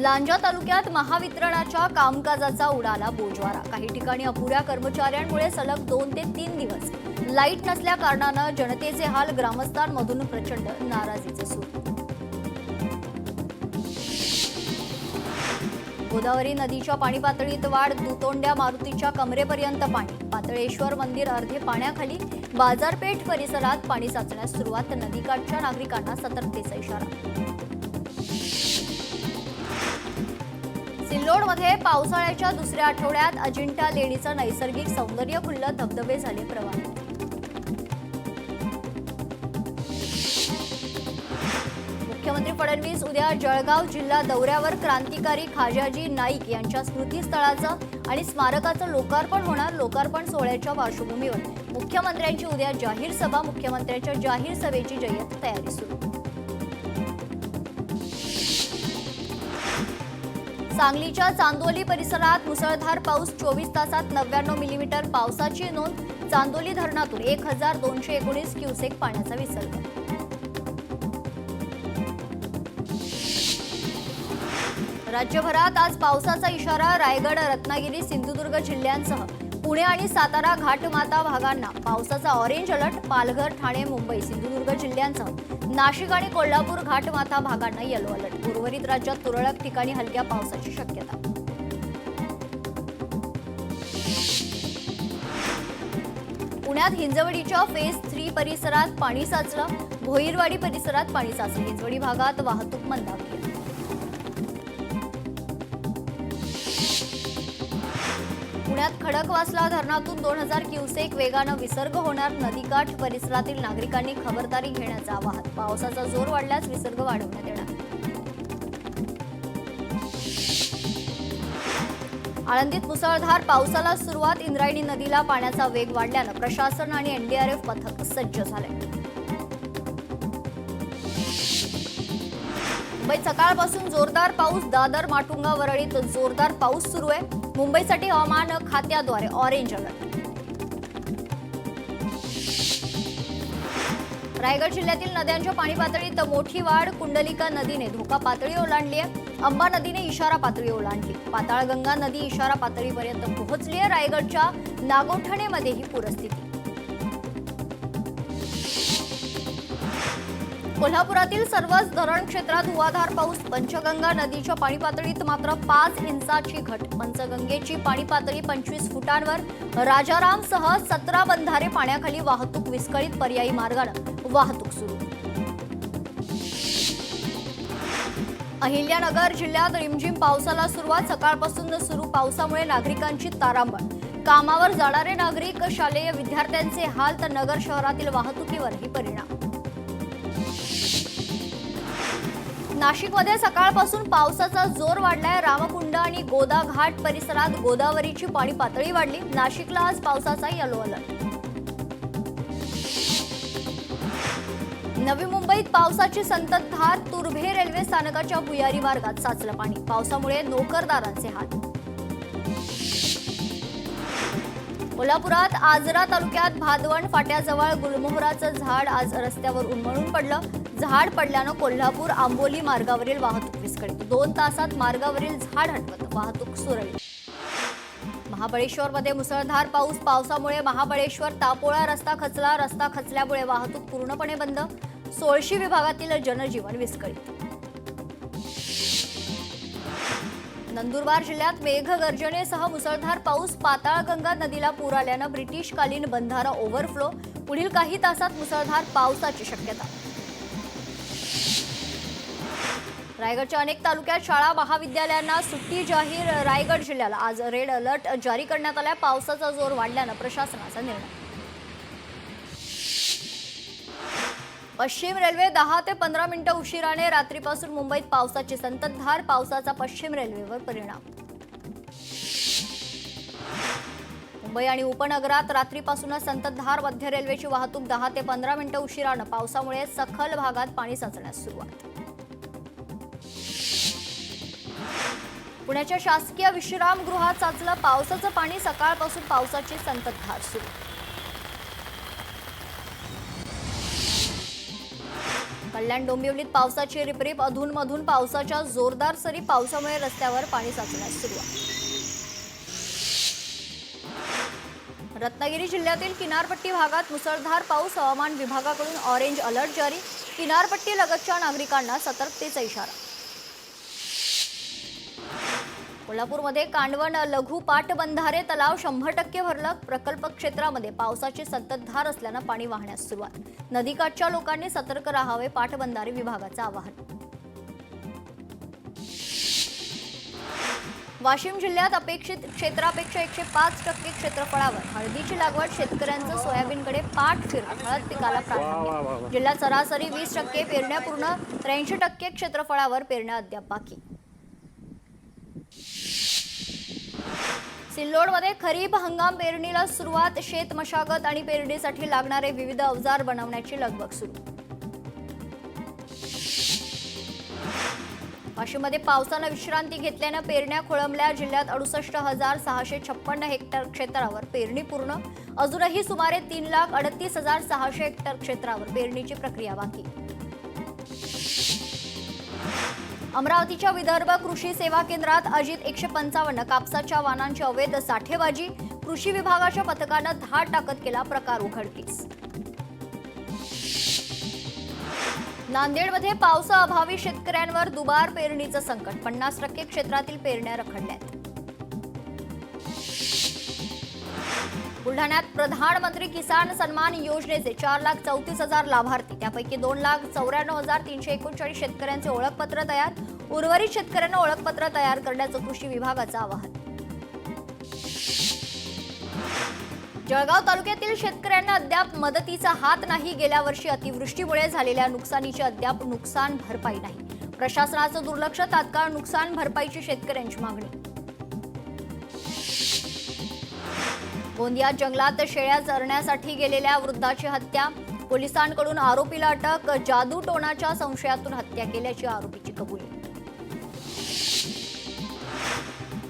लांजा तालुक्यात महावितरणाच्या कामकाजाचा उडाला बोजवारा। काही ठिकाणी अपुऱ्या कर्मचाऱ्यांमुळे सलग 2 ते 3 दिवस लाईट नसल्या कारणाने जनतेचे हाल, ग्रामस्थांमधून प्रचंड नाराजीचे सूर। गोदावरी नदीच्या पाणी पातळीत वाढ, दुतोंड्या मारुतीच्या कमरेपर्यंत पाणी। पातळेश्वर मंदिर अर्धे पाण्याखाली, बाजारपेठ परिसरात पाणी साचण्यास सुरुवात। नदीकाठच्या नागरिकांना सतर्कतेचा इशारा। सिल्लोडमध्ये पावसाळ्याच्या दुसऱ्या आठवड्यात अजिंठा लेणीचं नैसर्गिक सौंदर्य खुललं, धबधबे झाले प्रवाहित। मुख्यमंत्री फडणवीस उद्या जळगाव जिल्हा दौऱ्यावर। क्रांतिकारी खाजाजी नाईक यांच्या स्मृतीस्थळाचं आणि स्मारकाचं लोकार्पण होणार। लोकार्पण सोहळ्याच्या पार्श्वभूमीवर मुख्यमंत्र्यांची उद्या जाहीर सभा। मुख्यमंत्र्यांच्या जाहीर सभेची जय्यत तयारी सुरू। सांगलीच्या चांदोली परिसरात मुसळधार पाऊस, 24 तासात 99 मिलीमीटर पावसाची नोंद। चांदोली धरणातून 1219 क्युसेक पाण्याचा विसर्ग। राज्यभरात आज पावसाचा इशारा। रायगड, रत्नागिरी, सिंधुदुर्ग जिल्ह्यांसह पुणे आणि सातारा घाटमाता भागांना पावसाचा ऑरेंज अलर्ट। पालघर, ठाणे, मुंबई, सिंधुदुर्ग जिल्ह्यांसह नाशिक आणि कोल्हापूर घाटमाता भागांना येलो अलर्ट। उर्वरित राज्यात तुरळक ठिकाणी हलक्या पावसाची शक्यता। पुण्यात हिंजवडीच्या फेज 3 परिसरात पाणी साचलं। भोईरवाडी परिसरात पाणी साचलं। हिंजवडी भागात वाहतूक मंदावली। पुण्यात खडकवासला धरणातून 2000 क्युसेक वेगानं विसर्ग होणार। नदीकाठ परिसरातील नागरिकांनी खबरदारी घेण्याचं आवाहन। पावसाचा जोर वाढल्यास विसर्ग वाढवण्यात येणार। आळंदीत मुसळधार पावसाला सुरुवात। इंद्रायणी नदीला पाण्याचा वेग वाढल्यानं प्रशासन आणि एनडीआरएफ पथक सज्ज झाले। मुंबईत सकाळपासून जोरदार पाऊस। दादर, माटुंगा, वरळीत जोरदार पाऊस सुरू आहे। मुंबईसाठी हवामान खात्याद्वारे ऑरेंज अलर्ट। रायगड जिल्ह्यातील नद्यांच्या पाणी पातळीत मोठी वाढ। कुंडलिका नदीने धोका पातळी ओलांडली आहे। अंबा नदीने इशारा पातळी ओलांडली। पाताळगंगा नदी इशारा पातळीपर्यंत पोहोचली आहे। रायगडच्या नागोठणेमध्येही पूरस्थिती। कोल्हापुरातील सर्वच धरण क्षेत्रात धुवाधार पाऊस। पंचगंगा नदीच्या पाणी पातळीत मात्र 5 इंचाची घट। पंचगंगेची पाणी पातळी 25 फुटांवर। राजारामसह 17 बंधारे पाण्याखाली, वाहतूक विस्कळीत। पर्यायी मार्गाने वाहतूक सुरू। अहिल्यानगर जिल्ह्यात रिमझिम पावसाला सुरुवात। सकाळपासून सुरू पावसामुळे नागरिकांची तारांबळ। कामावर जाणारे नागरिक, शालेय विद्यार्थ्यांचे हाल, तर नगर शहरातील वाहतुकीवरही परिणाम। नाशिकमध्ये सकाळपासून पावसाचा जोर वाढलाय। रामकुंड आणि गोदा घाट परिसरात गोदावरीची पाणी पातळी वाढली। नाशिकला आज पावसाचा येलो अलर्ट। नवी मुंबईत पावसाची संततधार। तुर्भे रेल्वे स्थानकाच्या भुयारी मार्गात साचलं पाणी। पावसामुळे नोकरदारांचे हाल। कोल्हापुरात आजरा तालुक्यात भादवण फाट्याजवळ गुलमोहराचं झाड आज रस्त्यावर उन्मळून पडलं। झाड पडल्यानं कोल्हापूर आंबोली मार्गावरील वाहतूक विस्कळीत। 2 तासात मार्गावरील झाड हटवत वाहतूक सुरळीत। महाबळेश्वरमध्ये मुसळधार पाऊस। पावसामुळे महाबळेश्वर तापोळा रस्ता खचला। रस्ता खचल्यामुळे वाहतूक पूर्णपणे बंद। 16 विभागातील जनजीवन विस्कळीत। नंदुरबार जिल्ह्यात मेघगर्जनेसह मुसळधार पाऊस। पाताळगंगा नदीला पूर आल्यानं ब्रिटिशकालीन बंधारा ओव्हरफ्लो। पुढील काही तासात मुसळधार पावसाची शक्यता। रायगडच्या अनेक तालुक्यात शाळा महाविद्यालयांना सुट्टी जाहीर। रायगड जिल्ह्याला आज रेड अलर्ट जारी करण्यात आलाय। पावसाचा जोर वाढल्यानं प्रशासनाचा निर्णय। पश्चिम रेल्वे 10 ते 15 मिनिटं उशिराने। रात्रीपासून मुंबईत पावसाची संततधार। पावसाचा पश्चिम रेल्वेवर परिणाम। मुंबई आणि उपनगरात रात्रीपासूनच संततधार। मध्य रेल्वेची वाहतूक 10 ते 15 मिनिटं उशिराने। पावसामुळे सखल भागात पाणी साचण्यास सुरुवात। पुण्याच्या शासकीय विश्रामगृहात साचलं पावसाचं पाणी। सकाळपासून पावसाची संततधार सुरू। कल्याण डोंबिवलीत पावसाची रिपरिप, अधूनमधून पावसाच्या जोरदार सरी, पावसामुळे रस्त्यावर पाणी साचण्यास सुरुवात. रत्नागिरी जिल्ह्यातील किनारपट्टी भागात मुसळधार पाऊस, हवामान विभागाकडून ऑरेंज अलर्ट जारी, किनारपट्टी लगतच्या नागरिकांना सतर्कतेचा इशारा. कोल्हापूरमध्ये कांडवण लघु पाटबंधारे तलाव 100% भरला. प्रकल्प क्षेत्रामध्ये पावसाची संततधार असल्यानं पाणी वाहण्यास सुरुवात. नदीकाठच्या लोकांनी सतर्क राहावे, पाटबंधारे विभागाचं आवाहन. वाशिम जिल्ह्यात अपेक्षित क्षेत्रापेक्षा 105% क्षेत्रफळावर हळदीची लागवड, शेतकऱ्यांचं सोयाबीनकडे पाठ फिरत हळद पिकाला प्राधान्य. जिल्ह्यात सरासरी 20% पेरण्या पूर्ण, 83% क्षेत्रफळावर पेरण्या अद्याप बाकी. सिल्लोडमध्ये खरीप हंगाम पेरणीला सुरुवात, शेत मशागत आणि पेरणीसाठी लागणारे विविध अवजार बनवण्याची लगबग सुरू. वाशिममध्ये पावसानं विश्रांती घेतल्यानं पेरण्या खोळंबल्या. जिल्ह्यात 68,656 हेक्टर क्षेत्रावर पेरणी पूर्ण, अजूनही सुमारे 3,38,600 हेक्टर क्षेत्रावर पेरणीची प्रक्रिया बाकी. अमरावतीच्या विदर्भ कृषी सेवा केंद्रात अजित 155 कापसाच्या वाणांची अवैध साठेबाजी, कृषी विभागाच्या पथकानं धाड टाकत केला प्रकार उघडकीस. नांदेडमध्ये पावसाअभावी शेतकऱ्यांवर दुबार पेरणीचं संकट, 50% क्षेत्रातील पेरण्या रखडल्यात. बुलढाण्यात प्रधानमंत्री किसान सन्मान योजनेचे 4,34,000 लाभार्थी, त्यापैकी 2,94,339 शेतकऱ्यांचे ओळखपत्र तयार. उर्वरित शेतकऱ्यांना ओळखपत्र तयार करण्याचं कृषी विभागाचं आवाहन. जळगाव तालुक्यातील शेतकऱ्यांना अद्याप मदतीचा हात नाही. गेल्या वर्षी अतिवृष्टीमुळे झालेल्या नुकसानीची अद्याप नुकसान भरपाई नाही. प्रशासनाचं दुर्लक्ष, तात्काळ नुकसान भरपाईची शेतकऱ्यांची मागणी. गोंदियात जंगलात शेळ्या चरण्यासाठी गेलेल्या वृद्धाची हत्या, पोलिसांकडून आरोपीला अटक. जादूटोणाच्या संशयातून हत्या केल्याची आरोपीची कबुली.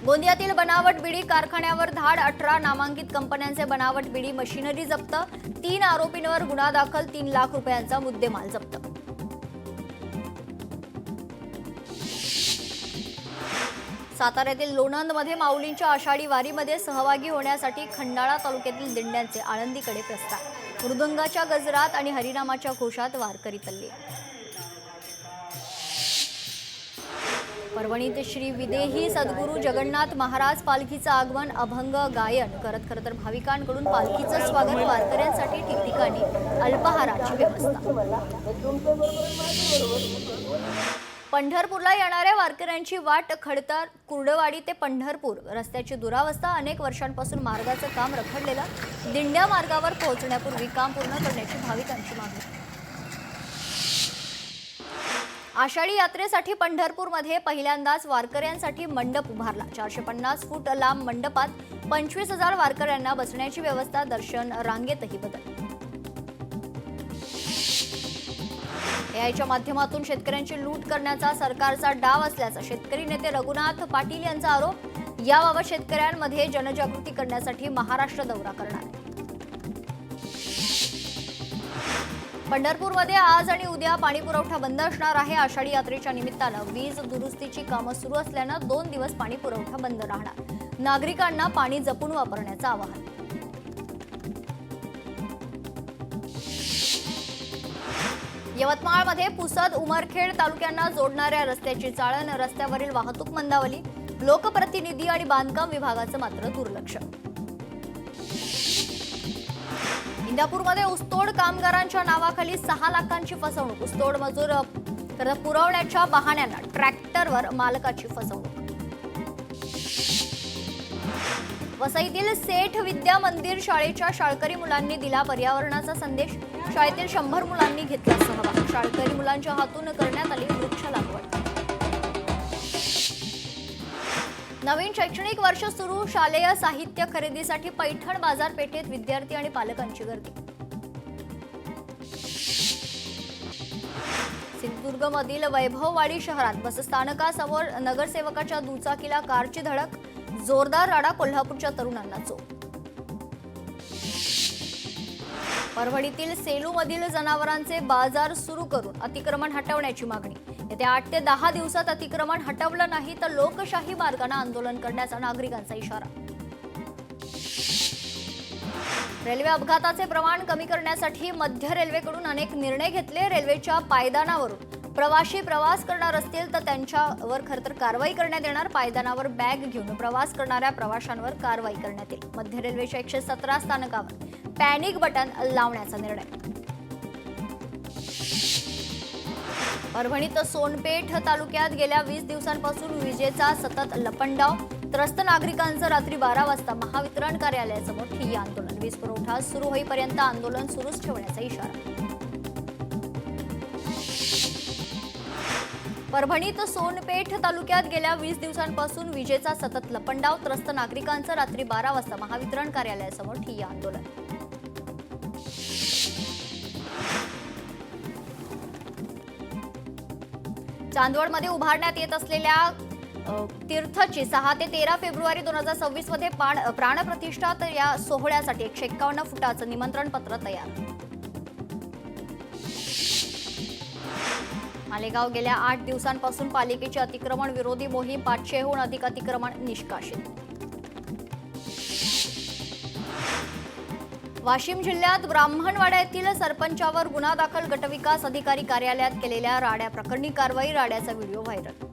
गोंदियातील बनावट बिडी कारखान्यावर धाड, 18 नामांकित कंपन्यांचे बनावट बिडी मशिनरी जप्त. 3 आरोपींवर गुन्हा दाखल, 3 लाख रुपयांचा मुद्देमाल जप्त. साताऱ्यातील लोणंदमध्ये माऊलींच्या आषाढी वारीमध्ये सहभागी होण्यासाठी खंडाळा तालुक्यातील दिंड्यांचे आळंदीकडे प्रस्थान. मृदुंगाच्या गजरात आणि हरिनामाच्या घोषात वारकरी तल्लीन. परभणीत श्री विदेही सद्गुरू जगन्नाथ महाराज पालखीचं आगमन, अभंग गायन करत खरं तर भाविकांकडून पालखीचं स्वागत. वारकऱ्यांसाठी ठिकठिकाणी अल्पाहाराची व्यवस्था. पंढरपूरला येणाऱ्या वारकऱ्यांची वाट, खडतर कुर्डवाडी ते पंढरपूर रस्त्याची दुरावस्था, अनेक वर्षांपासून मार्गाचं काम रखडलेलं. दिंड्या मार्गावर पोहोचण्यापूर्वी काम पूर्ण करण्याची भाविकांची मागणी. आषाढी यात्रेसाठी पंढरपूरमध्ये पहिल्यांदाच वारकऱ्यांसाठी मंडप उभारला. 450 फूट लांब मंडपात 25,000 वारकऱ्यांना बसण्याची व्यवस्था. दर्शन रांगेतही बदल. एआयच्या माध्यमातून शेतकऱ्यांची लूट करण्याचा सरकारचा डाव असल्याचा शेतकरी नेते रघुनाथ पाटील यांचा आरोप. याबाबत शेतकऱ्यांमध्ये जनजागृती करण्यासाठी महाराष्ट्र दौरा करणार. पंढरपूरमध्ये आज आणि उद्या पाणी पुरवठा बंद असणार आहे. आषाढी यात्रेच्या निमित्तानं वीज दुरुस्तीची कामं सुरू असल्यानं 2 दिवस पाणी पुरवठा बंद राहणार. नागरिकांना पाणी जपून वापरण्याचं आवाहन. यवतमाळमध्ये पुसद उमरखेड तालुक्यांना जोडणाऱ्या रस्त्याची चाळण, रस्त्यावरील वाहतूक मंदावली. लोकप्रतिनिधी आणि बांधकाम विभागाचं मात्र दुर्लक्ष. इंदापूरमध्ये ऊसतोड कामगारांच्या नावाखाली 6 लाखांची फसवणूक. ऊसतोड मजूर पुरवण्याच्या बहाण्यानं ट्रॅक्टरवर मालकाची फसवणूक. वसईतील सेठ विद्या मंदिर शाळेच्या शाळकरी मुलांनी दिला पर्यावरणाचा संदेश. शाळेतील 100 मुलांनी घेतला सहभाग. शाळकरी मुलांच्या हातून करण्यात आली वृक्ष लागवड. नवीन शैक्षणिक वर्ष सुरू, शालेय साहित्य खरेदीसाठी पैठण बाजारपेठेत विद्यार्थी आणि पालकांची गर्दी. सिंधुदुर्गमधील वैभववाडी शहरात बसस्थानकासमोर नगरसेवकाच्या दुचाकीला कारची धडक. जोरदार राडा, कोल्हापूरच्या तरुणांना चोप. परभणीतील सेलूमधील जनावरांचे बाजार सुरू करून अतिक्रमण हटवण्याची मागणी. येत्या 8 ते 10 दिवसात अतिक्रमण हटवलं नाही तर लोकशाही मार्गाने आंदोलन करण्याचा नागरिकांचा इशारा. रेल्वे अपघाताचे प्रमाण कमी करण्यासाठी मध्य रेल्वेकडून अनेक निर्णय घेतले. रेल्वेच्या पायदानावरून प्रवासी प्रवास करणार असतील तर त्यांच्यावर खरतर कारवाई करण्यात येणार. पायदानावर बॅग घेऊन प्रवास करणाऱ्या प्रवाशांवर कारवाई करण्यात येईल. मध्य रेल्वेच्या 117 स्थानकावर पॅनिक बटन लावण्याचा निर्णय. परभणीत सोनपेठ तालुक्यात गेल्या 20 दिवसांपासून विजेचा सतत लपंडाव. त्रस्त नागरिकांचं रात्री 12 वाजता महावितरण कार्यालयासमोर ठिय्या आंदोलन. वीज पुरवठा सुरू होईपर्यंत आंदोलन सुरूच ठेवण्याचा इशारा. परभणीत सोनपेठ तालुक्यात गेल्या 20 दिवसांपासून विजेचा सतत लपंडाव. त्रस्त नागरिकांचं रात्री 12 वाजता महावितरण कार्यालयासमोर ठिय्या आंदोलन. चांदवडमध्ये उभारण्यात येत असलेल्या तीर्थची 6 ते 13 फेब्रुवारी 2026 मध्ये प्राणप्रतिष्ठा. तर या सोहळ्यासाठी 151 फुटाचं निमंत्रण पत्र तयार. मालेगाव गेल्या 8 दिवसांपासून पालिकेची अतिक्रमण विरोधी मोहीम. 500हून अधिक अतिक्रमण निष्कासित. वाशिम जिल्ह्यात ब्राह्मणवाडा येथील सरपंचावर गुन्हा दाखल. गटविकास अधिकारी कार्यालयात केलेल्या राड्या प्रकरणी कारवाई. राड्याचा व्हिडिओ व्हायरल.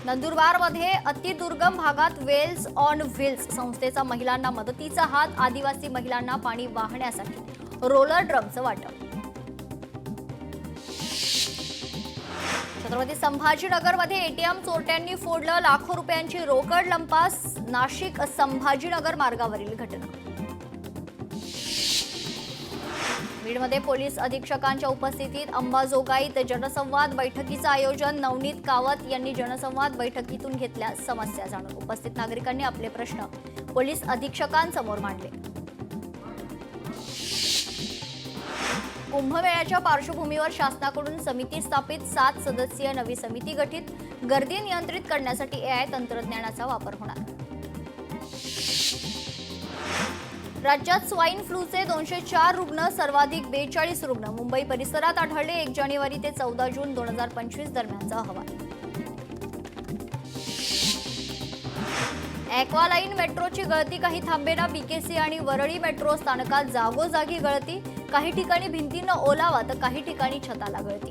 नंदुरबारमध्ये अतिदुर्गम भागात वेल्स ऑन व्हील्स संस्थेचा महिलांना मदतीचा हात. आदिवासी महिलांना पाणी वाहण्यासाठी रोलर ड्रमचं वाटप. छत्रपती संभाजीनगरमध्ये एटीएम चोरट्यांनी फोडलं. लाखो रुपयांची रोकड लंपास. नाशिक संभाजीनगर मार्गावरील घटना. बीडमध्ये पोलीस अधीक्षकांच्या उपस्थितीत अंबाजोगाईत जनसंवाद बैठकीचं आयोजन. नवनीत कावत यांनी जनसंवाद बैठकीतून घेतल्या समस्या जाणून. उपस्थित नागरिकांनी आपले प्रश्न पोलीस अधीक्षकांसमोर मांडले. कुंभमेळ्याच्या पार्श्वभूमीवर शासनाकडून समिती स्थापित. 7 सदस्यीय नवी समिती गठीत. गर्दी नियंत्रित करण्यासाठी AI तंत्रज्ञानाचा वापर होणार. राज्यात स्वाईन फ्लूचे 204 रुग्ण. सर्वाधिक 42 रुग्ण मुंबई परिसरात आढळले. 1 जानेवारी ते 14 जून 2025 दरम्यानचा अहवाल. ॲक्वालाईन मेट्रोची गळती. काही थांबेना. BKC आणि वरळी मेट्रो स्थानकात जागोजागी गळती. काही ठिकाणी भिंतींना ओलावा तर काही ठिकाणी छताला गळती.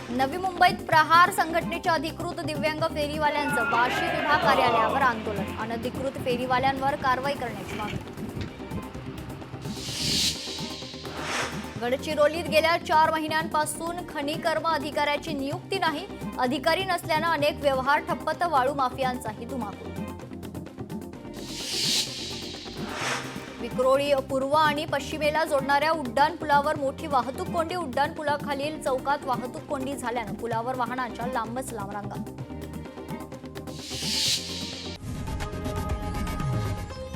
नवी मुंबईत प्रहार संघटनेच्या अधिकृत दिव्यांग फेरीवाल्यांचं बार्शी विभाग कार्यालयावर आंदोलन. अनधिकृत फेरीवाल्यांवर कारवाई करण्याची मागणी. गडचिरोलीत गेल्या 4 महिन्यांपासून खनिकर्म अधिकाऱ्याची नियुक्ती नाही. अधिकारी नसल्यानं अनेक व्यवहार ठप्प. तर वाळू माफियांचाही धुमाकूळ. विक्रोळी पूर्व आणि पश्चिमेला जोडणाऱ्या उड्डाणपुलावर मोठी वाहतूक कोंडी. उड्डाणपुलाखालील चौकात वाहतूक कोंडी झाल्यानं पुलावर वाहनांच्या लांबच लांब रांगा.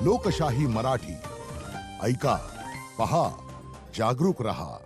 लोकशाही मराठी ऐका, पहा, जागरूक रहा.